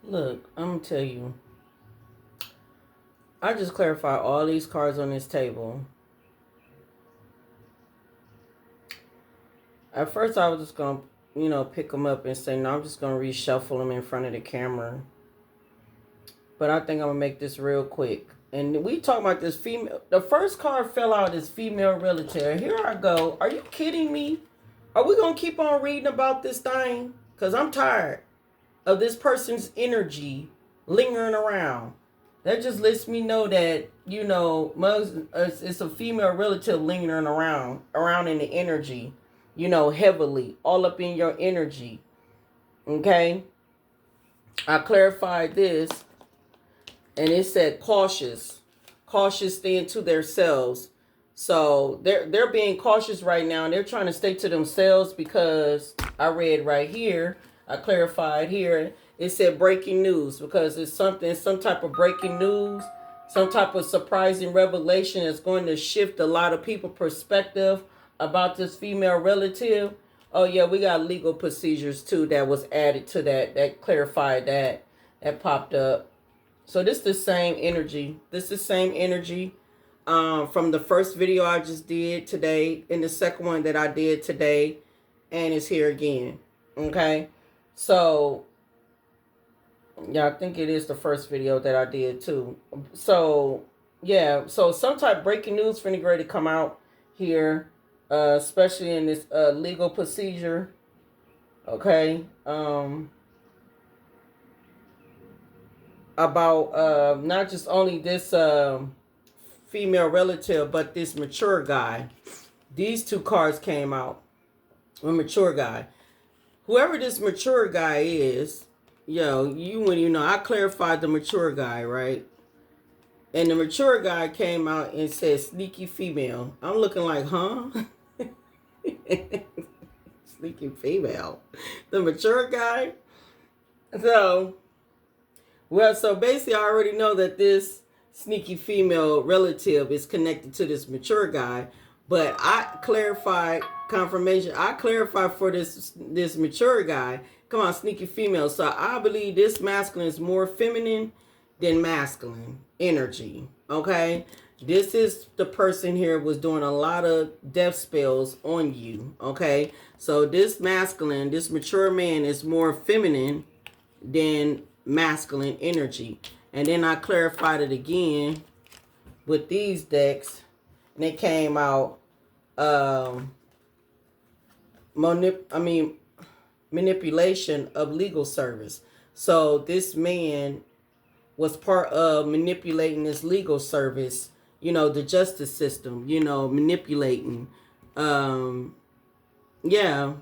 Look, I'm gonna tell you. I just clarified all these cards on this table. At first, I was just gonna, pick them up and say, no, I'm just gonna reshuffle them in front of the camera. But I think I'm gonna make this real quick. And we talking about this female. The first card fell out is female relative. Here I go. Are you kidding me? Are we gonna keep on reading about this thing? Cause I'm tired of this person's energy lingering around. That just lets me know that it's a female relative lingering around in the energy, heavily, all up in your energy. Okay, I clarified this, and it said cautious staying to themselves. So they're being cautious right now, and they're trying to stay to themselves because I read right here. I clarified here. It said breaking news because it's some type of breaking news, some type of surprising revelation that's going to shift a lot of people's perspective about this female relative. Oh yeah, we got legal procedures too that was added to that clarified that popped up. So this is the same energy. This is the same energy from the first video I just did today and the second one that I did today, and it's here again. Okay, so yeah, I think it is the first video that I did too. So yeah, so some type of breaking news finna ready to come out here, especially in this legal procedure. Okay, about not just only this female relative, but this mature guy. These two cards came out. A mature guy. Whoever this mature guy is, I clarified the mature guy, right? And the mature guy came out and said sneaky female. I'm looking like, huh? Sneaky female. The mature guy. So basically I already know that this sneaky female relative is connected to this mature guy, but I clarified confirmation. I clarified for this mature guy. Come on, sneaky female. So I believe this masculine is more feminine than masculine energy. Okay, this is the person here was doing a lot of death spells on you. Okay, so this masculine, this mature man is more feminine than masculine energy. And then I clarified it again with these decks, and it came out manipulation of legal service. So this man was part of manipulating this legal service, the justice system, manipulating. Yeah.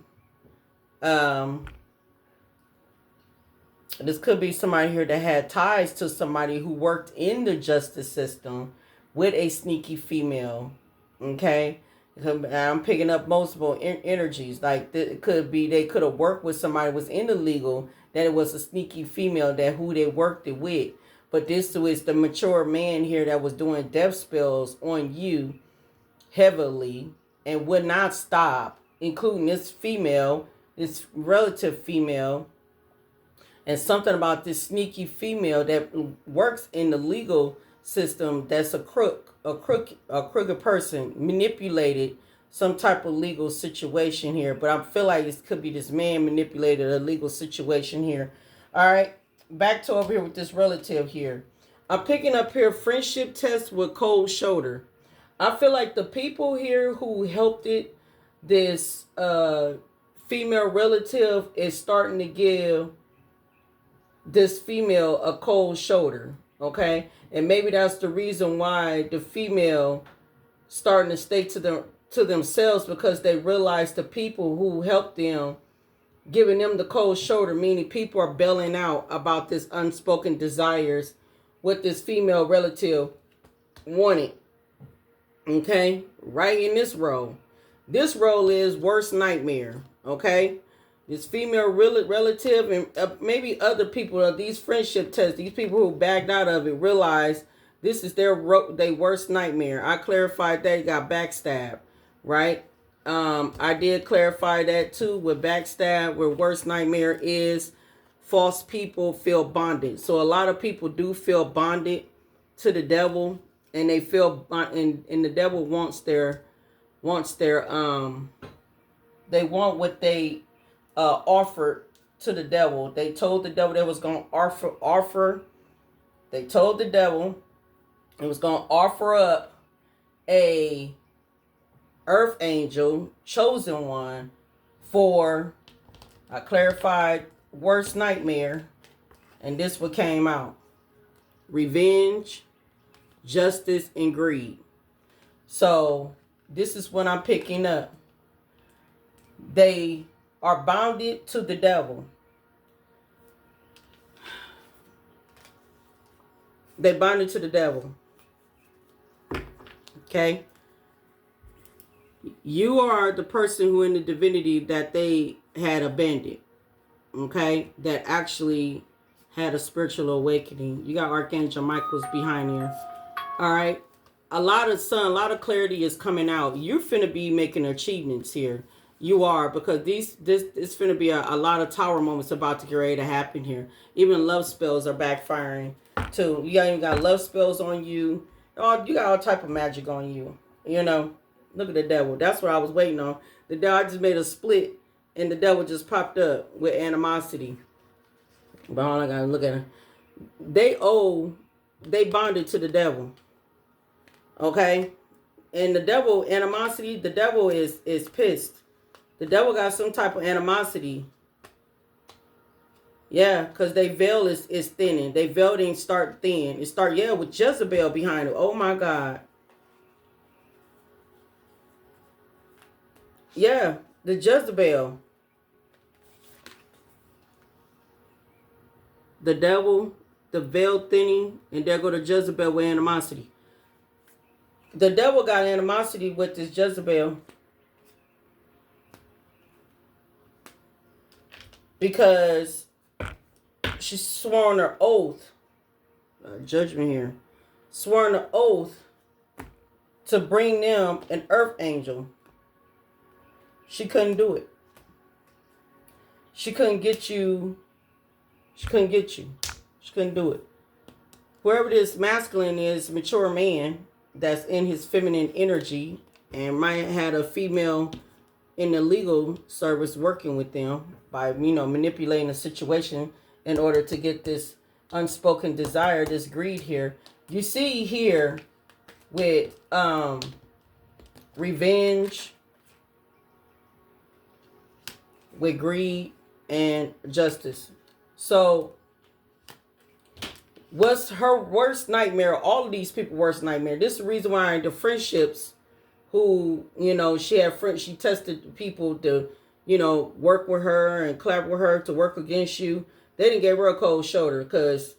This could be somebody here that had ties to somebody who worked in the justice system with a sneaky female. Okay, I'm picking up multiple energies. Like it could be they could have worked with somebody who was in the legal, that it was a sneaky female that who they worked it with. But this was the mature man here that was doing death spells on you heavily and would not stop, including this female, this relative female. And something about this sneaky female that works in the legal system that's a crooked person, manipulated some type of legal situation here. But I feel like it could be this man manipulated a legal situation here. All right, back to over here with this relative here. I'm picking up here friendship test with cold shoulder. I feel like the people here who helped this female relative is starting to give this female a cold shoulder, okay? And maybe that's the reason why the female starting to stay to themselves, because they realize the people who helped them giving them the cold shoulder, meaning people are bailing out about this unspoken desires what this female relative wanted, okay? Right in this role. This role is worst nightmare, okay? This female relative and maybe other people of these friendship tests, these people who backed out of it, realize this is their worst nightmare. I clarified that. It got backstabbed, right? I did clarify that too with backstab, where worst nightmare is false people feel bonded. So a lot of people do feel bonded to the devil, and they feel and the devil wants their they want what they offered to the devil. They told the devil they was gonna offer. They told the devil it was gonna offer up a earth angel, chosen one, for a clarified worst nightmare, and this what came out: revenge, justice, and greed. So this is what I'm picking up. They are bounded to the devil. They bonded to the devil. Okay? You are the person who in the divinity that they had abandoned. Okay? That actually had a spiritual awakening. You got Archangel Michael's behind here. Alright? A lot of clarity is coming out. You're finna be making achievements here. You are, because this is finna be a lot of tower moments about to get ready to happen here. Even love spells are backfiring too. You even got love spells on you. Oh, you got all type of magic on you. You know, look at the devil. That's what I was waiting on. The devil, I just made a split, and the devil just popped up with animosity. But all I gotta look at it. They bonded to the devil. Okay, and the devil animosity. The devil is pissed. The devil got some type of animosity. Yeah, because they veil is thinning. They veil didn't start thin. It start, yeah, with Jezebel behind it. Oh my God. Yeah, the Jezebel. The devil, the veil thinning, and there go to Jezebel with animosity. The devil got animosity with this Jezebel because she sworn her oath, judgment here, sworn an oath to bring them an earth angel. She couldn't do it. She couldn't get you. She couldn't get you. She couldn't do it. Whoever this masculine is, mature man that's in his feminine energy, and might have had a female in the legal service working with them by, manipulating the situation in order to get this unspoken desire, this greed here. You see here with revenge, with greed and justice. So what's her worst nightmare? All of these people worst nightmare. This is the reason why the friendships who, she had friends, she tested people to, work with her and collaborate with her to work against you. They didn't get her a cold shoulder because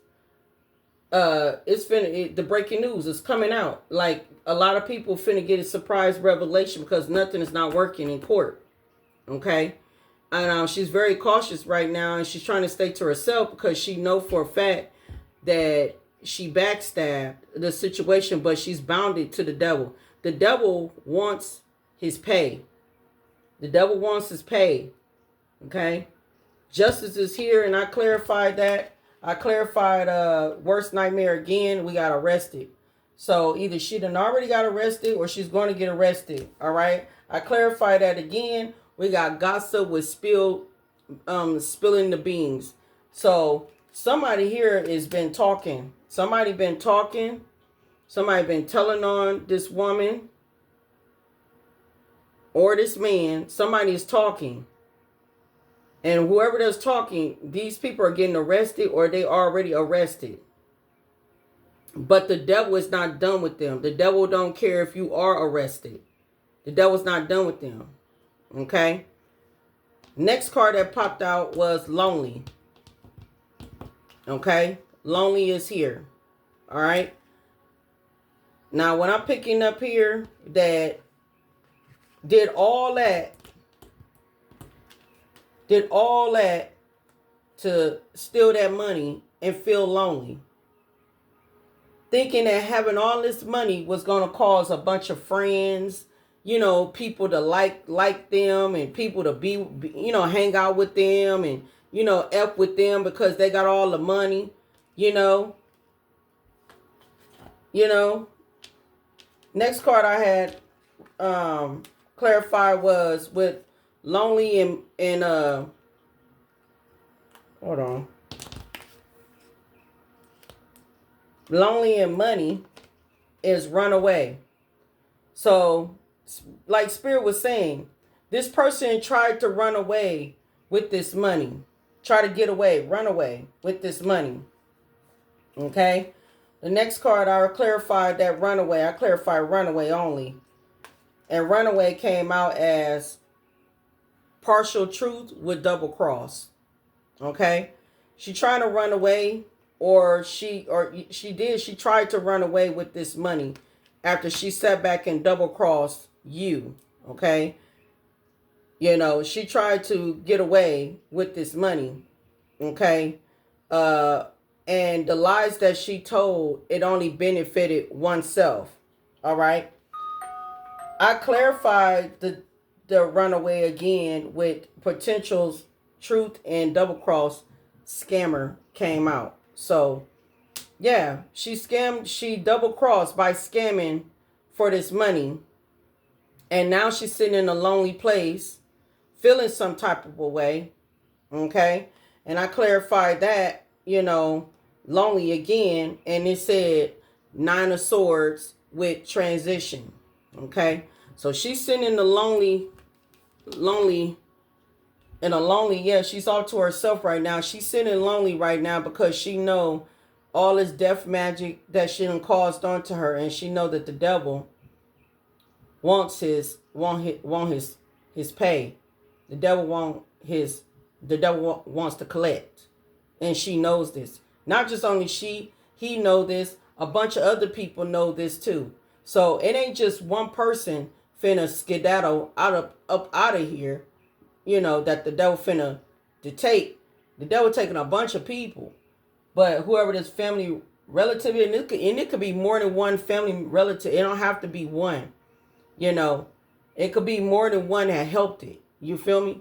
the breaking news is coming out. Like, a lot of people finna get a surprise revelation because nothing is not working in court. Okay? And she's very cautious right now, and she's trying to stay to herself because she know for a fact that she backstabbed the situation, but she's bounded to the devil. The devil wants his pay. The devil wants his pay. Okay? Justice is here, and I clarified that. I clarified worst nightmare again. We got arrested. So either she done already got arrested or she's going to get arrested. All right? I clarified that again. We got gossip with spilling the beans. So somebody here has been talking. Somebody been talking. Somebody been telling on this woman or this man. Somebody is talking. And whoever that's talking, these people are getting arrested or they already arrested. But the devil is not done with them. The devil don't care if you are arrested. The devil's not done with them. Okay? Next card that popped out was lonely. Okay? Lonely is here. All right? Now, when I'm picking up here that did all that to steal that money and feel lonely, thinking that having all this money was going to cause a bunch of friends, people to like them, and people to be hang out with them, and F with them because they got all the money, you know. You know. Next card I had clarified was with lonely and hold on. Lonely and money is run away. So, like Spirit was saying, this person tried to run away with this money. Try to get away, run away with this money. Okay? The next card, I clarified that runaway. I clarified runaway only. And runaway came out as partial truth with double cross. Okay? She trying to run away, or she tried to run away with this money after she sat back and double crossed you. Okay? She tried to get away with this money. Okay? And the lies that she told, it only benefited oneself. All right? I clarified the runaway again with potentials, truth, and double cross scammer came out. So, yeah, she double crossed by scamming for this money. And now she's sitting in a lonely place, feeling some type of a way. Okay? And I clarified that, lonely again. And it said 9 of Swords with transition. Okay? So she's sitting in the lonely, she's all to herself right now. She's sitting lonely right now because she know all this death magic that she done caused onto her. And she know that the devil wants his pay. The devil wants to collect. And she knows this. Not just only he know this, a bunch of other people know this too. So it ain't just one person finna skedaddle up out of here, that the devil finna to take. The devil taking a bunch of people. But whoever this family relative is, and it could be more than one family relative. It don't have to be one. It could be more than one that helped it. You feel me?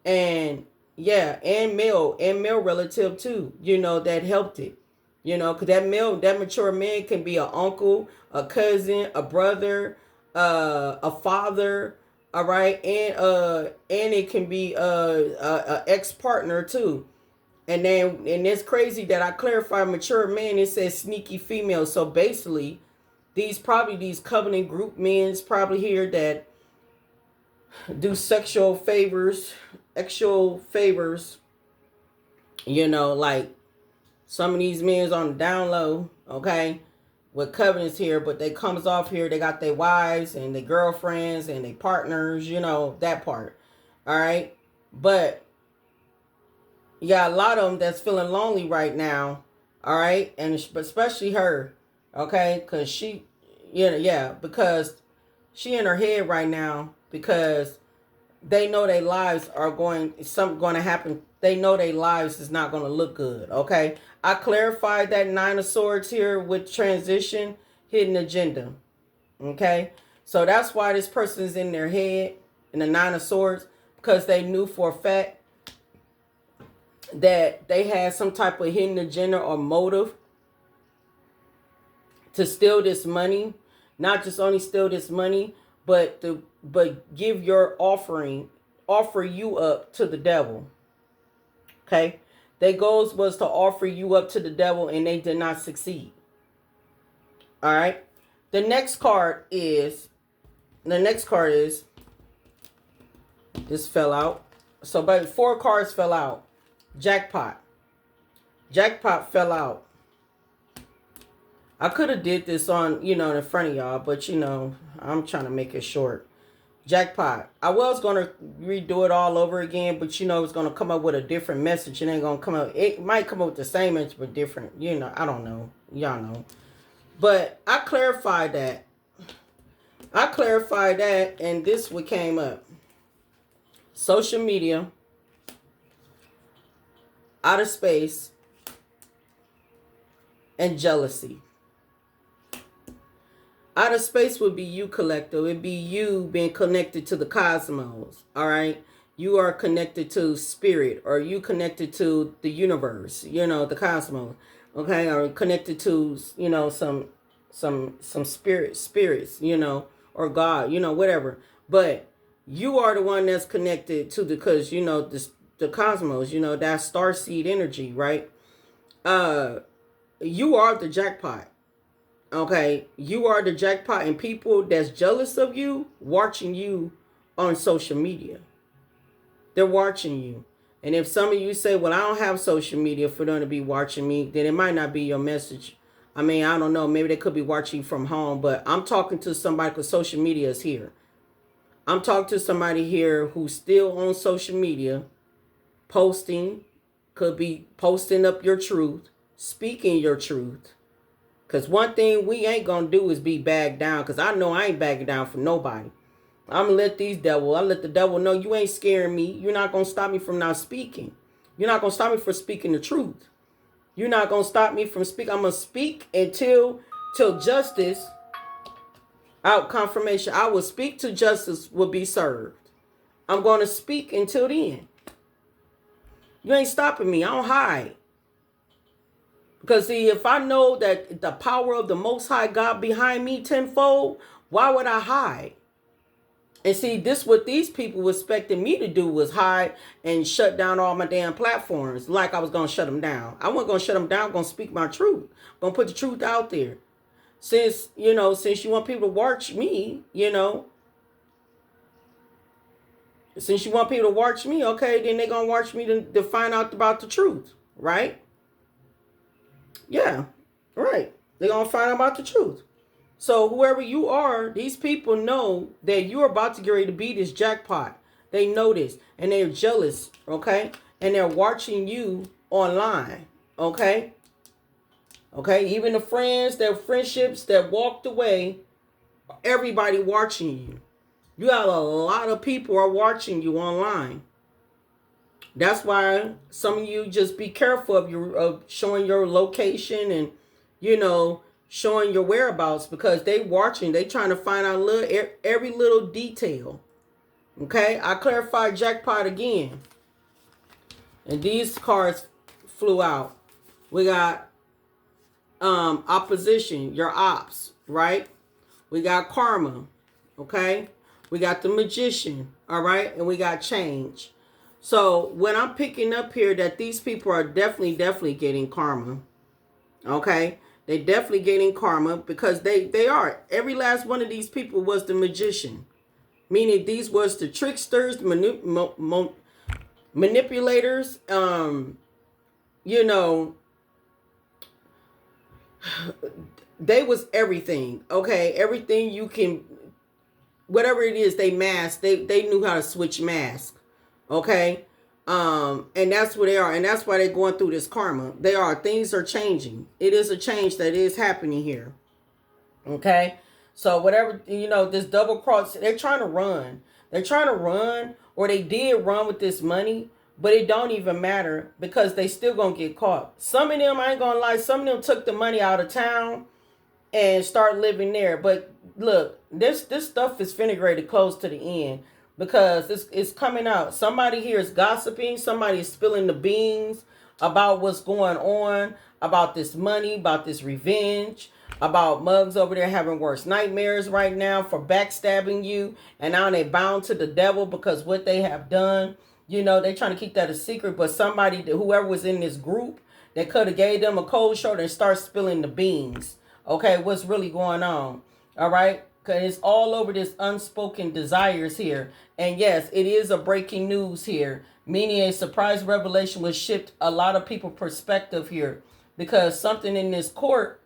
And yeah, and male relative too, that helped it. Because that mature man can be an uncle, a cousin, a brother, a father, all right, and it can be a ex-partner too. And it's crazy that I clarified mature man, it says sneaky female. So basically, these covenant group men's probably here that do sexual favors, like some of these men's on the down low, okay, with covenants here, but they comes off here, they got their wives and their girlfriends and their partners, that part. All right. But you got a lot of them that's feeling lonely right now. All right. And especially her. Okay. Because because she in her head right now because they know their lives are something going to happen. They know their lives is not going to look good. Okay. I clarified that 9 of Swords here with transition, hidden agenda. Okay. So that's why this person is in their head in the 9 of Swords, because they knew for a fact that they had some type of hidden agenda or motive to steal this money. Not just only steal this money, but give your offer you up to the devil. Okay? Their goals was to offer you up to the devil, and they did not succeed. All right? The next card is this fell out. So but 4 cards fell out. Jackpot fell out. I could have did this on, in front of y'all, but I'm trying to make it short. Jackpot. I was going to redo it all over again, but it's going to come up with a different message. It ain't going to come up. It might come up with the same message, but different. I don't know. Y'all know. But I clarified that. And this what came up. Social media. Outer space. And jealousy. Outer space would be you, collective. It'd be you being connected to the cosmos. All right. you are connected to spirit, or you connected to the universe, the cosmos, okay, or connected to, some spirits, or God, whatever. But you are the one that's connected to because the cosmos, that star seed energy, right? You are the jackpot. Okay, you are the jackpot, and people that's jealous of you watching you on social media. They're watching you. And if some of you say, well, I don't have social media for them to be watching me, then it might not be your message. I mean, I don't know. Maybe they could be watching from home, but I'm talking to somebody because social media is here. I'm talking to somebody here who's still on social media, posting, could be posting up your truth, speaking your truth. Because one thing we ain't going to do is be bagged down, because I know I ain't bagging down for nobody. I'm going to let I let the devil know you ain't scaring me. You're not going to stop me from not speaking. You're not going to stop me from speaking the truth. You're not going to stop me from speaking. I'm going to speak till justice, out confirmation. I will speak till justice will be served. I'm going to speak until then. You ain't stopping me. I don't hide. Because see, if I know that the power of the Most High God behind me tenfold, why would I hide? And see, this what these people were expecting me to do was hide and shut down all my damn platforms like I was going to shut them down. I wasn't going to shut them down. I'm going to speak my truth. I'm going to put the truth out there. Since you want people to watch me, since you want people to watch me, okay, then they're going to watch me to find out about the truth, right? Yeah, right. They're going to find out about the truth. So whoever you are, these people know that you're about to get ready to be this jackpot. They know this, and they're jealous, okay? And they're watching you online, okay? Okay, even the friendships that walked away, everybody watching you. You got a lot of people are watching you online. That's why some of you just be careful of showing your location and, showing your whereabouts, because they watching. They trying to find out every little detail. Okay, I clarified jackpot again. And these cards flew out. We got opposition, your ops, right? We got karma, okay? We got the magician, all right? And we got change. So when I'm picking up here that these people are definitely getting karma, okay? They definitely getting karma because they are. Every last one of these people was the magician. Meaning these was the tricksters, manipulators, they was everything, okay? Everything you can, whatever it is, they mask. They knew how to switch mask, okay? And that's what they are, and that's why they're going through this karma. They are. Things are changing. It is a change that is happening here, okay? So whatever, this double cross, they're trying to run. They're trying to run, or they did run with this money, but it don't even matter because they still gonna get caught. Some of them, I ain't gonna lie, some of them took the money out of town and start living there. But look, this stuff is finna ready to close to the end because it's coming out. Somebody here is gossiping. Somebody is spilling the beans about what's going on, about this money, about this revenge, about mugs over there having worse nightmares right now for backstabbing you. And now they bound to the devil because what they have done. They trying to keep that a secret. But somebody, whoever was in this group, that could have gave them a cold shoulder and start spilling the beans. Okay, what's really going on? All right, because it's all over this unspoken desires here. And yes, it is a breaking news here, meaning a surprise revelation will shift a lot of people's perspective here because something in this court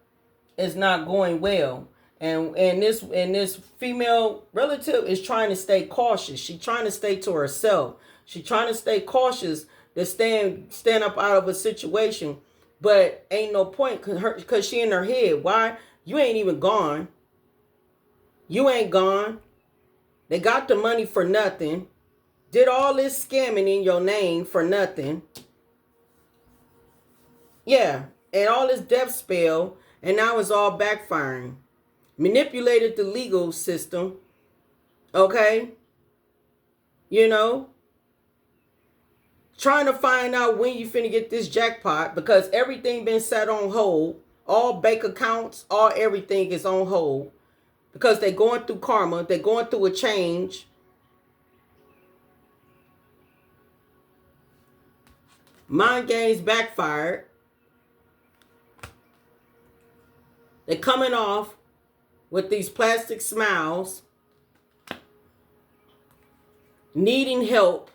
is not going well. And this female relative is trying to stay cautious. She's trying to stay to herself. She's trying to stay cautious to stand up out of a situation. But ain't no point because she in her head. Why? You ain't even gone. You ain't gone. They got the money for nothing. Did all this scamming in your name for nothing. Yeah. And all this death spell. And now it's all backfiring. Manipulated the legal system. Okay. Trying to find out when you finna get this jackpot, because everything been set on hold. All bank accounts, all everything is on hold because they're going through karma. They're going through a change. Mind games backfired. They're coming off with these plastic smiles, needing help.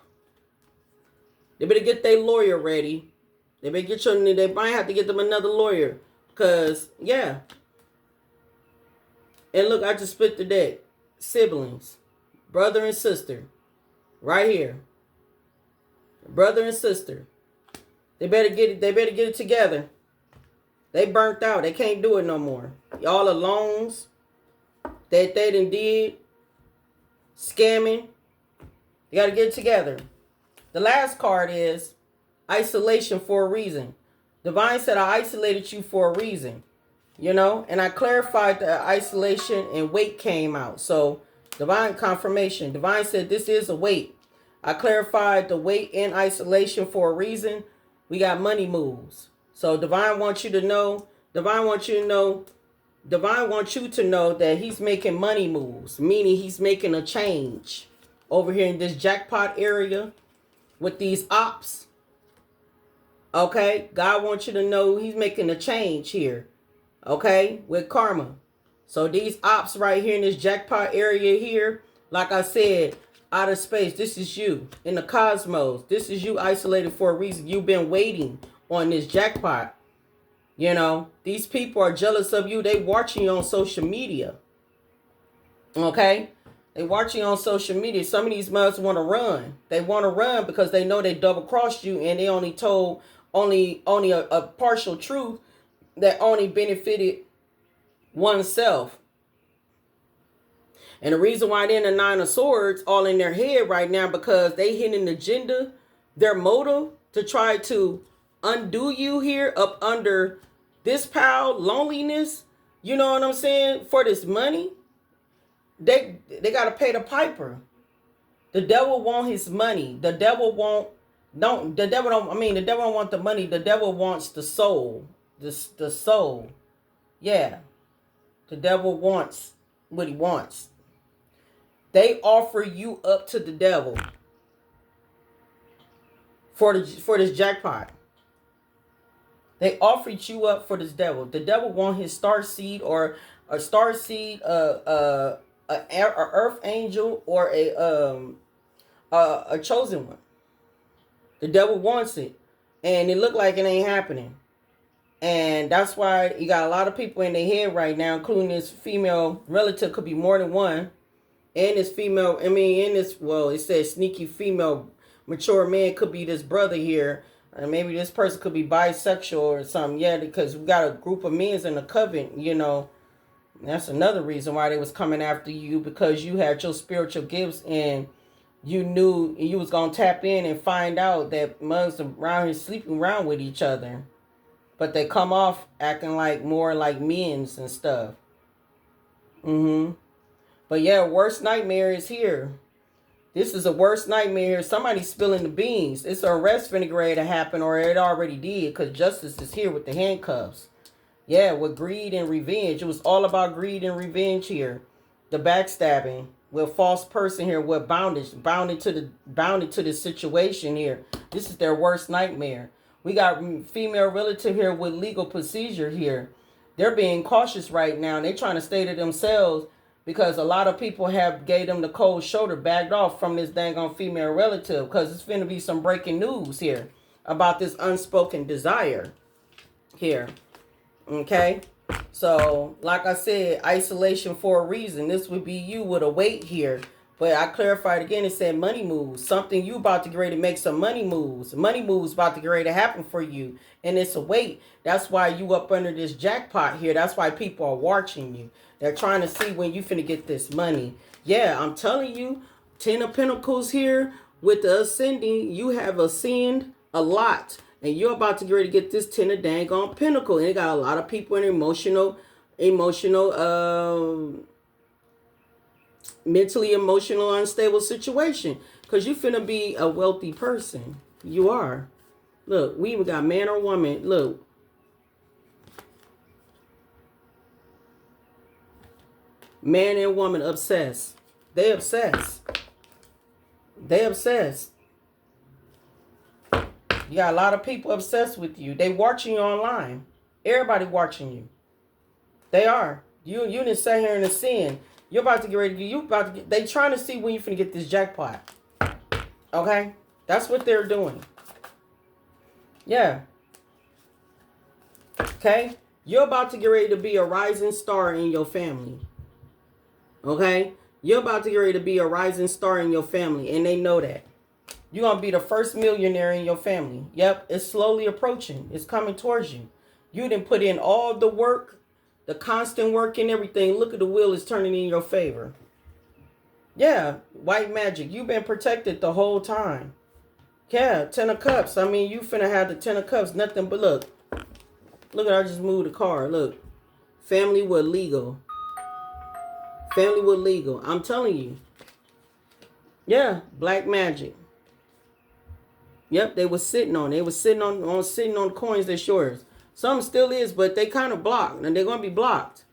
They better get their lawyer ready. They might have to get them another lawyer. Because, yeah. And look, I just split the deck. Siblings. Brother and sister. Right here. Brother and sister. They better get it together. They burnt out. They can't do it no more. All the loans that they done did. Scamming. You got to get it together. The last card is isolation for a reason. Divine said, I isolated you for a reason. You know, and I clarified the isolation and weight came out. So, divine confirmation. Divine said this is a weight. I clarified the weight and isolation for a reason. We got money moves. So, divine wants you to know. Divine wants you to know that he's making money moves. Meaning he's making a change over here in this jackpot area with these ops. Okay, God wants you to know he's making a change here. Okay, with karma. So these ops right here in this jackpot area here, like I said, outer space, this is you. In the cosmos, this is you isolated for a reason. You've been waiting on this jackpot. You know, these people are jealous of you. They watching you on social media. Okay, they watching you on social media. Some of these mothers want to run. They want to run because they know they double crossed you and they only told only a partial truth that only benefited oneself. And the reason why they're in the Nine of Swords all in their head right now, because they hit an agenda, their motive to try to undo you here up under this pile, loneliness, you know what I'm saying, for this money. They got to pay the piper. The devil want his money. The devil don't want the money. The devil wants the soul. The soul. Yeah. The devil wants what he wants. They offer you up to the devil for this jackpot. They offered you up for this devil. The devil want his star seed or a star seed, a earth angel, or a chosen one. The devil wants it, and it look like it ain't happening. And that's why you got a lot of people in their head right now, including this female relative, could be more than one. And this female, it says sneaky female mature man could be this brother here. And maybe this person could be bisexual or something. Yeah, because we got a group of men in the covenant, you know. That's another reason why they was coming after you, because you had your spiritual gifts and you knew you was going to tap in and find out that mothers around here sleeping around with each other. But they come off acting like more like men's and stuff. But yeah, worst nightmare is here. This is a worst nightmare. Somebody's spilling the beans. It's an arrest finna ready to happen, or it already did, because justice is here with the handcuffs. Yeah, with greed and revenge. It was all about greed and revenge here. The backstabbing with false person here, with bounded to this situation here. This is their worst nightmare. We got female relative here with legal procedure here. They're being cautious right now. They're trying to stay to themselves because a lot of people have gave them the cold shoulder, backed off from this dang on female relative, because it's finna be some breaking news here about this unspoken desire here. Okay, so like I said, isolation for a reason. This would be you with a weight here. But I clarified again, it said money moves. Something you about to get ready to make some money moves. Money moves about to get ready to happen for you. And it's a weight. That's why you up under this jackpot here. That's why people are watching you. They're trying to see when you finna get this money. Yeah, I'm telling you, 10 of Pentacles here with the ascending. You have ascended a lot. And you're about to get ready to get this 10 of dang on Pentacle. And it got a lot of people in mentally emotional, unstable situation. Because you finna be a wealthy person. You are. Look, we even got man or woman. Look. Man and woman obsessed. They obsessed. They obsessed. You got a lot of people obsessed with you. They watching you online. Everybody watching you. They are. You didn't sit here in the sin. You're about to get ready. They trying to see when you finna get this jackpot. Okay? That's what they're doing. Yeah. Okay? You're about to get ready to be a rising star in your family. Okay? You're about to get ready to be a rising star in your family, and they know that. You're going to be the first millionaire in your family. Yep, it's slowly approaching. It's coming towards you. You didn't put in all the work, the constant work and everything. Look at the wheel is turning in your favor. Yeah, white magic. You've been protected the whole time. Yeah, 10 of cups. I mean, you finna have the 10 of cups. Nothing but look. Look at I just moved the car. Look. Family with legal. Family with legal. I'm telling you. Yeah, black magic. Yep, they was sitting on. They was sitting on coins that's yours. Some still is, but they kind of blocked, and they're gonna be blocked.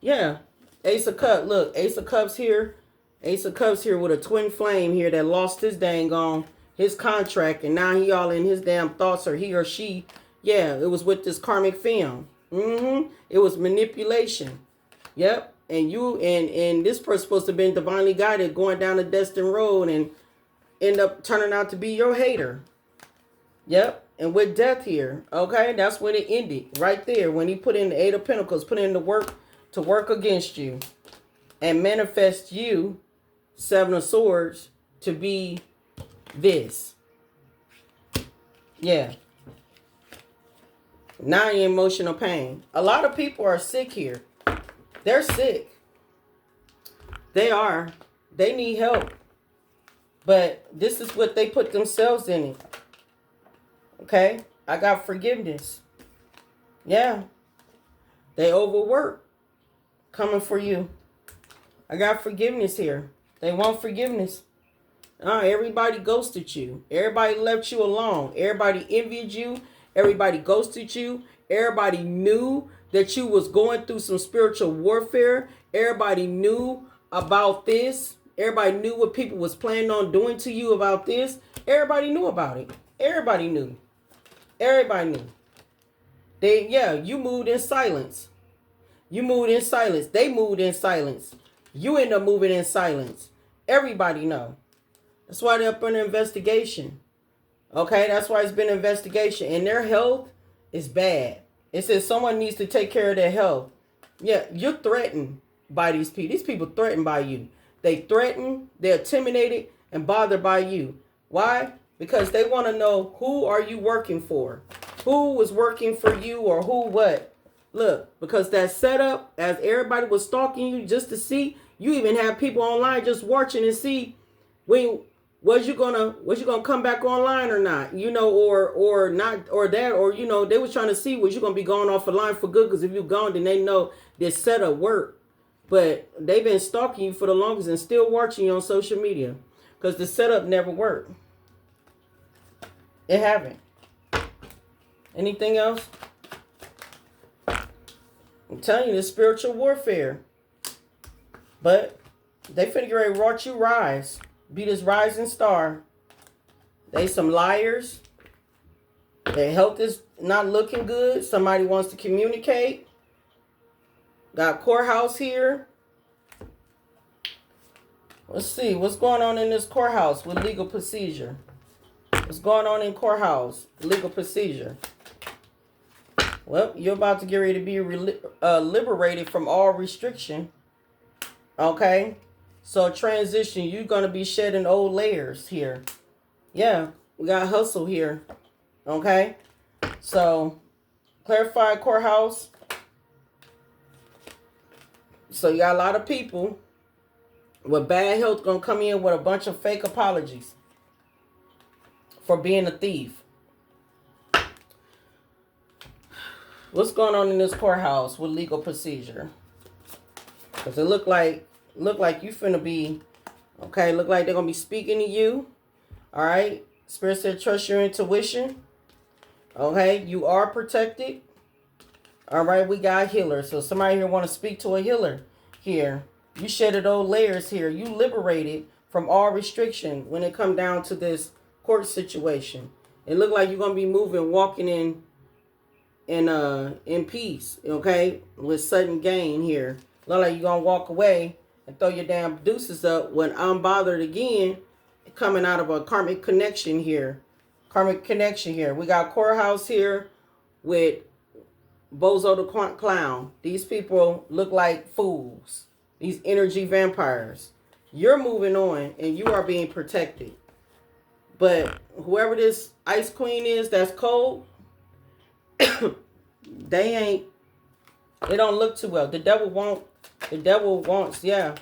Yeah, Ace of Cups. Look, Ace of Cups here. Ace of Cups here with a twin flame here that lost his dang on his contract, and now he all in his damn thoughts, or he or she. Yeah, it was with this karmic film. It was manipulation. Yep. And you and this person supposed to have been divinely guided, going down the destined road, and end up turning out to be your hater. Yep. And with death here, okay, that's when it ended. Right there. When he put in the 8 of Pentacles, put in the work to work against you and manifest you, 7 of Swords, to be this. Yeah. Now you're in emotional pain. A lot of people are sick here. They're sick. They are. They need help. But this is what they put themselves in it. Okay? I got forgiveness. Yeah. They overwork. Coming for you. I got forgiveness here. They want forgiveness. Everybody ghosted you. Everybody left you alone. Everybody envied you. Everybody ghosted you. Everybody knew that you was going through some spiritual warfare. Everybody knew about this. Everybody knew what people was planning on doing to you about this. Everybody knew about it. Everybody knew. Everybody knew. You moved in silence. You moved in silence. They moved in silence. You end up moving in silence. Everybody know. That's why they're up in an investigation. Okay, that's why it's been an investigation. And their health is bad. It says someone needs to take care of their health. Yeah, you're threatened by these people. These people threatened by you. They threaten, they're intimidated, and bothered by you. Why? Because they want to know, who are you working for? Who was working for you, or who what? Look, because that setup, as everybody was stalking you just to see, you even have people online just watching and see when was you gonna come back online or not, or not, or that, or they was trying to see was you gonna be going off the line for good, because if you gone, then they know this setup work. But they've been stalking you for the longest and still watching you on social media, because the setup never worked. It haven't. Anything else? I'm telling you, this spiritual warfare. But they finna get ready to watch you rise. Be this rising star. They some liars. Their health is not looking good. Somebody wants to communicate. Got courthouse here. Let's see. What's going on in this courthouse with legal procedure? What's going on in courthouse? Legal procedure. Well, you're about to get ready to be liberated from all restriction. Okay? So transition, you're going to be shedding old layers here. Yeah, we got hustle here. Okay? So, clarified courthouse. So you got a lot of people with bad health going to come in with a bunch of fake apologies for being a thief. What's going on in this courthouse with legal procedure? Because it look like you finna be, okay, look like they're going to be speaking to you, all right? Spirit said trust your intuition. Okay, you are protected. All right, we got healer. So somebody here want to speak to a healer here. You shedded old layers here. You liberated from all restriction when it come down to this court situation. It look like you're gonna be moving, walking in peace. Okay, with sudden gain here. Look like you're gonna walk away and throw your damn deuces up when I'm bothered again, coming out of a karmic connection here. Karmic connection here. We got courthouse here with Bozo the Clown. These people look like fools. These energy vampires. You're moving on and you are being protected. But whoever this Ice Queen is that's cold, they don't look too well. The devil wants, yeah.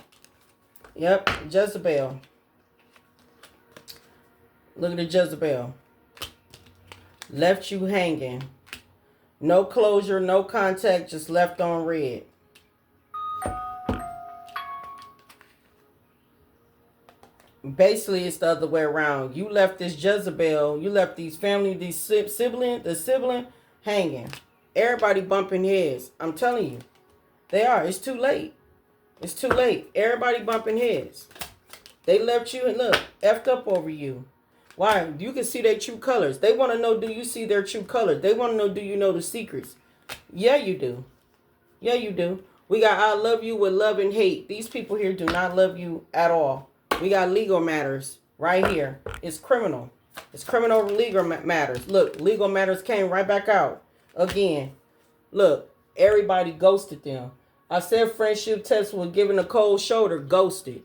Yep, Jezebel. Look at the Jezebel. Left you hanging. No closure, no contact, just left on red. Basically, it's the other way around. You left this Jezebel, you left these family, the sibling hanging. Everybody bumping heads. I'm telling you. They are. It's too late. It's too late. Everybody bumping heads. They left you and look, effed up over you. Why? You can see their true colors. They want to know, do you see their true colors? They want to know, do you know the secrets? Yeah, you do. Yeah, you do. We got I love you with love and hate. These people here do not love you at all. We got legal matters right here. It's criminal. It's criminal legal matters. Look, legal matters came right back out again. Look, everybody ghosted them. I said friendship tests were given a cold shoulder. Ghosted.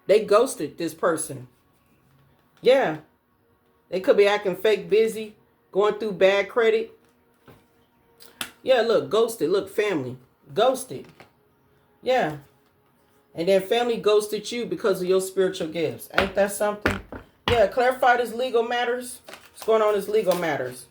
They ghosted this person. Yeah. They could be acting fake busy, going through bad credit. Yeah, look, ghosted. Look, family. Ghosted. Yeah. And then family ghosted you because of your spiritual gifts. Ain't that something? Yeah, clarify this legal matters. What's going on in this legal matters?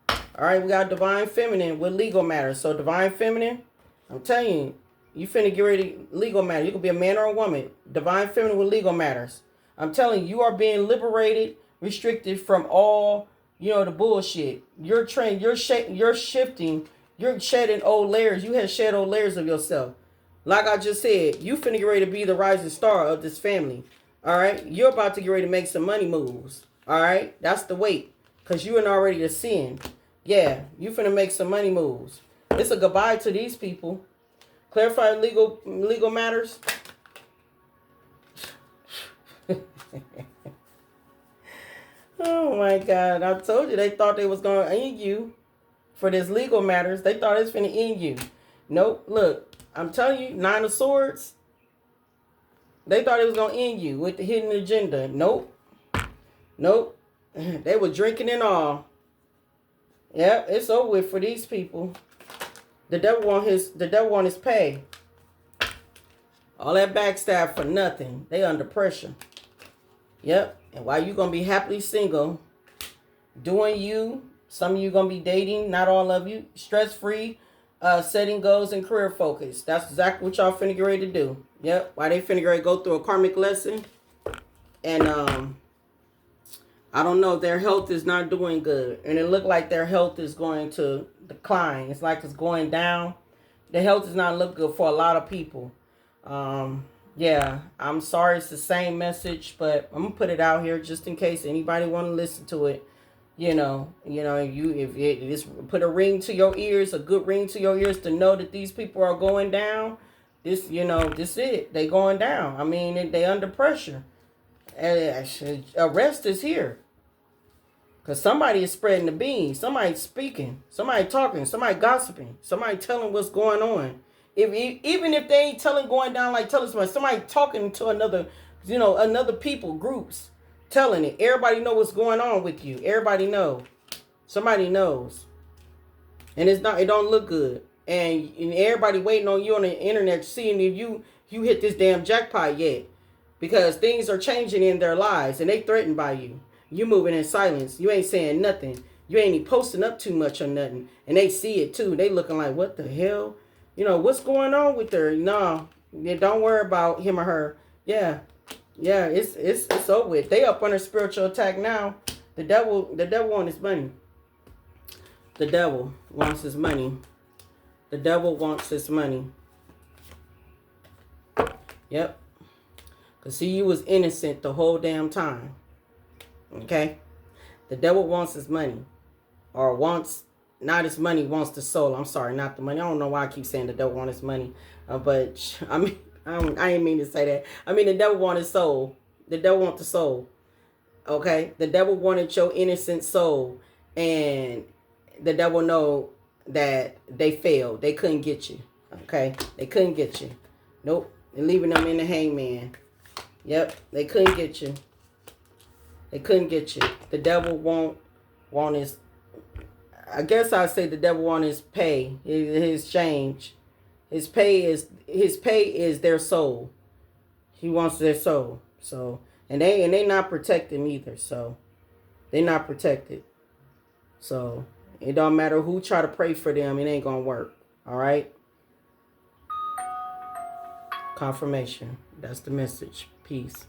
All right, we got divine feminine with legal matters. So divine feminine, I'm telling you, you finna get ready legal matters. You could be a man or a woman. Divine feminine with legal matters. I'm telling you, you are being liberated, restricted from all, the bullshit. You're trained, you're shifting, you're shedding old layers. You have shed old layers of yourself. Like I just said, you finna get ready to be the rising star of this family. All right? You're about to get ready to make some money moves. All right? That's the wait. Because you ain't already the sin. Yeah, you finna make some money moves. It's a goodbye to these people. Clarify legal matters. Oh my God. I told you they thought they was going to end you for this legal matters. They thought it was finna end you. Nope. Look, I'm telling you, 9 of Swords. They thought it was going to end you with the hidden agenda. Nope. Nope. They were drinking and all. Yep, it's over with for these people. The devil want his pay. All that backstab for nothing. They under pressure. Yep. And while you gonna be happily single, doing you, some of you gonna be dating, not all of you, stress-free, setting goals and career focus. That's exactly what y'all finna get ready to do. Yep. Why they finna get ready to go through a karmic lesson. And I don't know, their health is not doing good. And it looked like their health is going to decline. It's like it's going down. The health is not look good for a lot of people. Yeah, I'm sorry it's the same message, but I'm gonna put it out here just in case anybody want to listen to it. If it put a ring to your ears, a good ring to your ears to know that these people are going down. This it. They going down. I mean, they under pressure. Arrest is here. Because somebody is spreading the beans. Somebody speaking. Somebody talking. Somebody gossiping. Somebody telling what's going on. Even if they ain't going down like telling somebody talking to another people, groups, telling it. Everybody know what's going on with you. Everybody know. Somebody knows. And it don't look good. And everybody waiting on you on the internet seeing if you hit this damn jackpot yet. Because things are changing in their lives and they threatened by you. You moving in silence. You ain't saying nothing. You ain't even posting up too much or nothing. And they see it too. They looking like, what the hell? What's going on with her? No, don't worry about him or her. Yeah, Yeah, it's over with. They up under spiritual attack now. The devil wants his money. The devil wants his money. The devil wants his money. Yep. Cause see, you was innocent the whole damn time. Okay? The devil wants his money. Or wants, not his money, wants the soul. I'm sorry, not the money. I don't know why I keep saying the devil wants his money. But, I mean, I ain't mean to say that. I mean, the devil wants his soul. The devil wants the soul. Okay? The devil wanted your innocent soul. And the devil know that they failed. They couldn't get you. Okay? They couldn't get you. Nope. They're leaving them in the hangman. Yep. They couldn't get you. They couldn't get you. The devil want his, I guess I'd say the devil want his pay, his change. His pay is their soul. He wants their soul. So and they not protected either. So they not protected. So it don't matter who try to pray for them, it ain't gonna work. All right. Confirmation. That's the message. Peace.